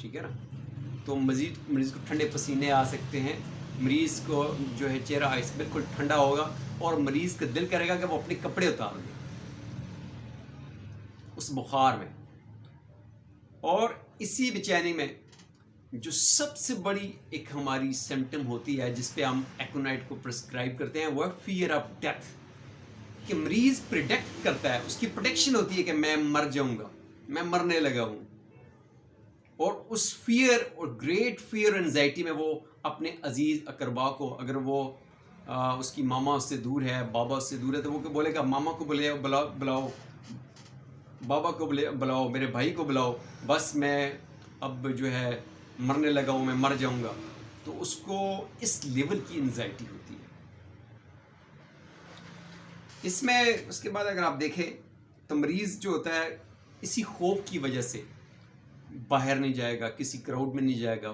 ٹھیک ہے نا. تو مزید مریض کو ٹھنڈے پسینے آ سکتے ہیں، مریض کو جو ہے چہرہ بالکل ٹھنڈا ہوگا، اور مریض کا دل کرے گا کہ وہ اپنے کپڑے اتار دے اس بخار میں. اور اسی بے چینی میں جو سب سے بڑی ایک ہماری سمٹم ہوتی ہے جس پہ ہم ایکونائٹ کو پرسکرائب کرتے ہیں، وہ ہے فیئر آف ڈیتھ. کہ مریض پریڈکٹ کرتا ہے، اس کی پروڈکشن ہوتی ہے کہ میں مر جاؤں گا، میں مرنے لگا ہوں. اور اس فیئر اور گریٹ فیئر اور انزائٹی میں وہ اپنے عزیز اقربا کو، اگر وہ اس کی ماما اس سے دور ہے، بابا اس سے دور ہے، تو وہ بولے گا ماما کو بلاؤ، بابا کو بلاؤ، میرے بھائی کو بلاؤ، بس میں اب جو ہے مرنے لگا ہوں، میں مر جاؤں گا. تو اس کو اس لیول کی انزائٹی ہوتی ہے. اس میں اس کے بعد اگر آپ دیکھیں تو مریض جو ہوتا ہے اسی خوف کی وجہ سے باہر نہیں جائے گا، کسی کراؤڈ میں نہیں جائے گا،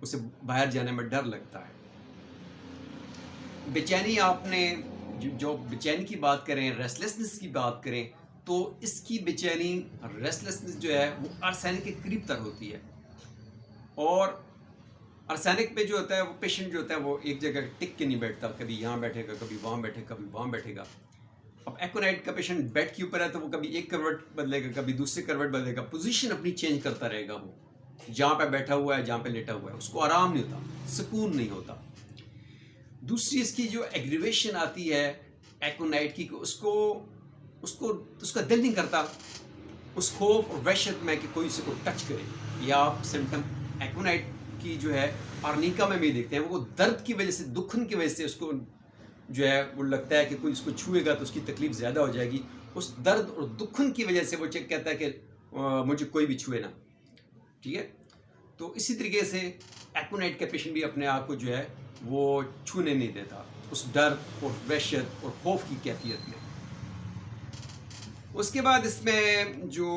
اسے باہر جانے میں ڈر لگتا ہے. بے چینی، آپ نے جو بے چینی کی بات کریں، ریسٹلیسنس کی بات کریں، تو اس کی بے چینی، ریسٹلیسنس جو ہے وہ ارسینک کے قریب تر ہوتی ہے. اور ارسینک میں جو ہوتا ہے وہ پیشنٹ جو ہوتا ہے وہ ایک جگہ ٹک کے نہیں بیٹھتا، کبھی یہاں بیٹھے گا، کبھی وہاں بیٹھے گا، کبھی وہاں بیٹھے گا. اب ایکونائٹ کا پیشنٹ بیڈ کے اوپر ہے تو وہ کبھی ایک کروٹ بدلے گا، کبھی دوسرے کروٹ بدلے گا، پوزیشن اپنی چینج کرتا رہے گا. وہ جہاں پہ بیٹھا ہوا ہے، جہاں پہ لیٹا ہوا ہے، اس کو آرام نہیں ہوتا، سکون نہیں ہوتا. دوسری اس کی جو ایگریویشن آتی ہے ایکونائٹ کی، اس کا دل نہیں کرتا اس خوف اور وحشت میں کہ کوئی اسے کو ٹچ کرے. یا آپ سمٹم ایکونائٹ کی جو ہے آرنیکا میں بھی دیکھتے ہیں، وہ درد کی وجہ سے، دکھن کی وجہ سے اس کو جو ہے وہ لگتا ہے کہ کوئی اس کو چھوئے گا تو اس کی تکلیف زیادہ ہو جائے گی. اس درد اور دکھن کی وجہ سے وہ کہتا ہے کہ مجھے کوئی بھی چھوئے نہ. ٹھیک ہے. تو اسی طریقے سے ایکونائٹ کا پیشنٹ بھی اپنے آپ کو جو ہے وہ چھونے نہیں دیتا اس ڈر اور وحشت اور خوف کی کیفیت میں. اس کے بعد اس میں جو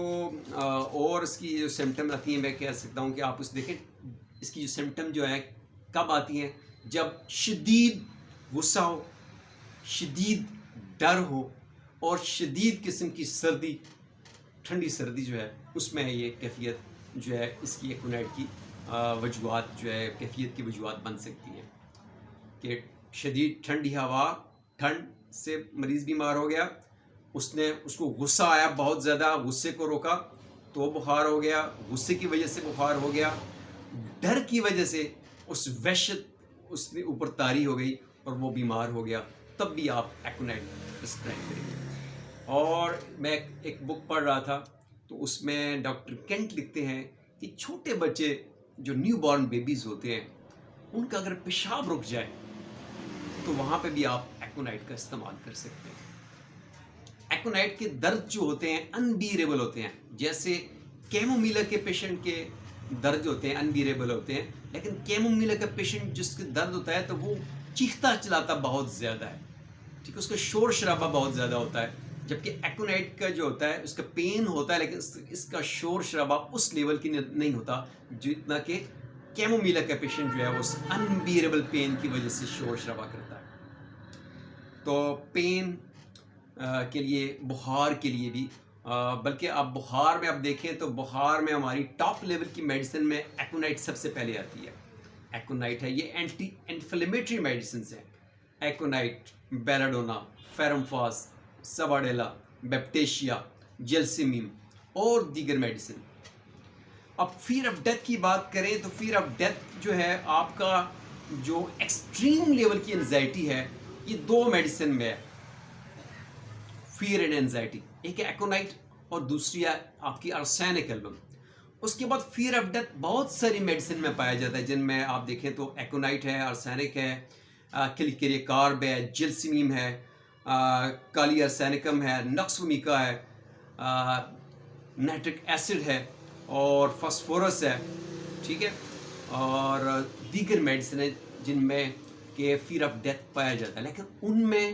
اور اس کی جو سمٹم آتی ہیں، میں کہہ سکتا ہوں کہ آپ اس دیکھیں اس کی جو سمٹم جو ہے کب آتی ہیں، جب شدید غصہ ہو، شدید ڈر ہو، اور شدید قسم کی سردی، ٹھنڈی سردی جو ہے اس میں یہ کیفیت جو ہے اس کی ایکونائٹ کی وجوہات جو ہے کیفیت کی وجوہات بن سکتی ہیں. کہ شدید ٹھنڈی ہوا، ٹھنڈ سے مریض بیمار ہو گیا، اس کو غصہ آیا بہت زیادہ، غصے کو روکا تو بخار ہو گیا، غصے کی وجہ سے بخار ہو گیا، ڈر کی وجہ سے اس وحشت اس نے اوپر طاری ہو گئی اور وہ بیمار ہو گیا، تب بھی آپ ایکونائٹ پرسکرائب کریں گے. اور میں ایک بک پڑھ رہا تھا تو اس میں ڈاکٹر کینٹ لکھتے ہیں کہ چھوٹے بچے جو نیو بارن بیبیز ہوتے ہیں، ان کا اگر پیشاب رک جائے تو وہاں پہ بھی آپ ایکونائٹ کا استعمال کر سکتے ہیں. ایکونائٹ کے درد جو ہوتے ہیں انبیریبل ہوتے ہیں، جیسے کیمومیلا کے پیشنٹ کے درد جو ہوتے ہیں انبیریبل ہوتے ہیں، لیکن کیمومیلا کا پیشنٹ جس کے درد ہوتا ہے تو وہ چیختا چلاتا بہت زیادہ ہے. ٹھیک ہے، اس کا شور شرابہ بہت زیادہ ہوتا ہے. جبکہ ایکونائٹ کا جو ہوتا ہے اس کا پین ہوتا ہے، لیکن اس کا شور شرابہ اس لیول کی نہیں ہوتا جتنا کہ کیمومیلا کا پیشنٹ جو ہے وہ اس انبیریبل پین کی وجہ سے شور شرابہ کرتا ہے. تو پین کے لیے، بخار کے لیے بھی، بلکہ آپ بخار میں آپ دیکھیں تو بخار میں ہماری ٹاپ لیول کی میڈیسن میں ایکونائٹ سب سے پہلے آتی ہے. ایکونائٹ ہے، یہ اینٹی انفلیمیٹری میڈیسنز ہیں. ایکونائٹ، بیلاڈونا، فیرمفاس، سواڈیلا، بیپٹیشیا، جیلسیمیم اور دیگر میڈیسن. اب فیئر آف ڈیتھ کی بات کریں تو فیئر آف ڈیتھ جو ہے آپ کا جو ایکسٹریم لیول کی انزائٹی ہے، یہ دو میڈیسن میں ہے، فیئر اینڈ انزائٹی. ایک ہے ایکونائٹ اور دوسری ہے آپ کی ارسینک ایلبم. اس کے بعد فیئر آف ڈیتھ بہت ساری میڈیسن میں پایا جاتا ہے، جن میں آپ دیکھیں تو ایکونائٹ ہے، ارسینک ہے، کلیکیری کارب ہے، جیلسیمیم ہے، کالی ارسینکم ہے، نکسومیکا ہے، نائٹرک ایسڈ ہے اور فاسفورس ہے. ٹھیک ہے. اور دیگر میڈیسن ہیں جن میں کہ فیئر آف ڈیتھ پایا جاتا ہے، لیکن ان میں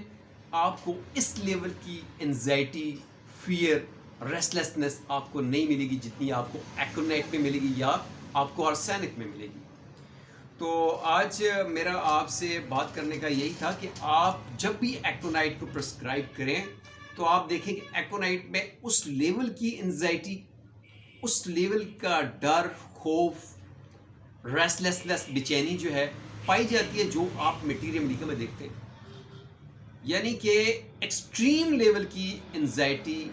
آپ کو اس لیول کی انزائٹی، فیئر، ریسٹلیسنس آپ کو نہیں ملے گی جتنی آپ کو ایکونائٹ میں ملے گی یا آپ کو ارسینک میں ملے گی. تو آج میرا آپ سے بات کرنے کا یہی تھا کہ آپ جب بھی ایکونائٹ کو پرسکرائب کریں تو آپ دیکھیں کہ ایکونائٹ میں اس لیول کی انزائٹی، اس لیول کا ڈر، خوف, ریسٹلیسنس, بے چینی جو ہے پائی جاتی ہے جو آپ میٹیریم امریکہ میں دیکھتے ہیں. یعنی کہ ایکسٹریم لیول کی انزائٹی,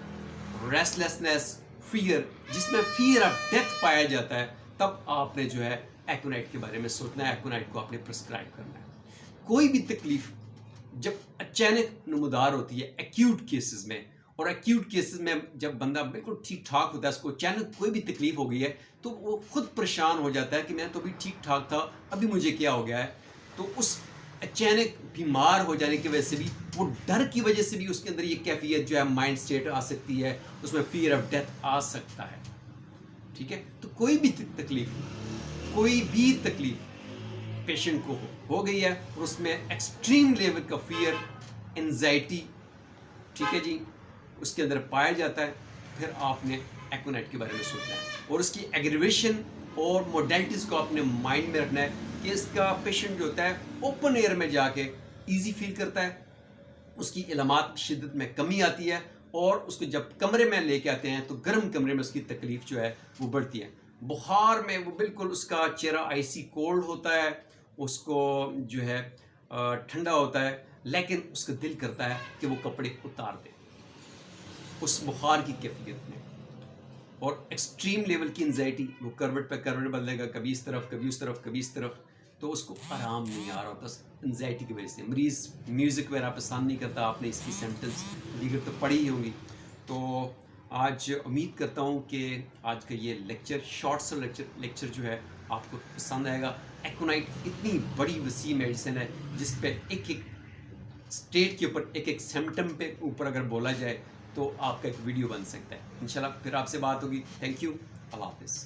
ریسٹلیسنس, فیئر, جس میں فیئر آف ڈیتھ پایا جاتا ہے, تب آپ نے جو ہے ایکونائٹ کے بارے میں سوچنا ہے, ایکونائٹ کو آپ نے پرسکرائب کرنا ہے. کوئی بھی تکلیف جب اچانک نمودار ہوتی ہے ایکیوٹ کیسز میں, اور ایکیوٹ کیسز میں جب بندہ بالکل ٹھیک ٹھاک ہوتا ہے, اس کو اچانک کوئی بھی تکلیف ہو گئی ہے تو وہ خود پریشان ہو جاتا ہے کہ میں تو ابھی ٹھیک ٹھاک تھا, ابھی مجھے کیا ہو گیا ہے. تو اس اچانک بیمار ہو جانے کی وجہ سے بھی, وہ ڈر کی وجہ سے بھی اس کے اندر یہ کیفیت جو ہے مائنڈ سٹیٹ آ سکتی ہے, اس میں فیئر آف ڈیتھ آ سکتا ہے. ٹھیک ہے, تو کوئی بھی تکلیف پیشنٹ کو ہو گئی ہے اور اس میں ایکسٹریم لیول کا فیئر, انزائٹی, ٹھیک ہے جی, اس کے اندر پایا جاتا ہے, پھر آپ نے ایکونائٹ کے بارے میں سوچنا ہے اور اس کی ایگریویشن اور موڈیلٹیز کو اپنے مائنڈ میں رکھنا ہے کہ اس کا پیشنٹ جو ہوتا ہے اوپن ایئر میں جا کے ایزی فیل کرتا ہے, اس کی علامات کی شدت میں کمی آتی ہے, اور اس کو جب کمرے میں لے کے آتے ہیں تو گرم کمرے میں اس کی تکلیف جو ہے وہ بڑھتی ہے. بخار میں وہ بالکل اس کا چہرہ آئسی کولڈ ہوتا ہے, اس کو جو ہے ٹھنڈا ہوتا ہے, لیکن اس کا دل کرتا ہے کہ وہ کپڑے اتار دے اس بخار کی کیفیت میں. اور ایکسٹریم لیول کی انزائٹی, وہ کروٹ پہ کروٹ بدلے گا, کبھی اس طرف کبھی اس طرف کبھی اس طرف, تو اس کو آرام نہیں آ رہا ہوتا انزائٹی کی وجہ سے. مریض میوزک وغیرہ پسند نہیں کرتا, آپ نے اس کی سینٹنس دیگر تو پڑھی ہی ہوں گی. تو آج امید کرتا ہوں کہ آج کا یہ لیکچر, شارٹ سا لیکچر جو ہے آپ کو پسند آئے گا. ایکونائٹ اتنی بڑی وسیع میڈیسن ہے جس پہ ایک اسٹیٹ کے اوپر ایک سمٹم پہ اوپر اگر بولا جائے تو آپ کا ایک ویڈیو بن سکتا ہے. انشاءاللہ پھر آپ سے بات ہوگی. تھینک یو, اللہ حافظ.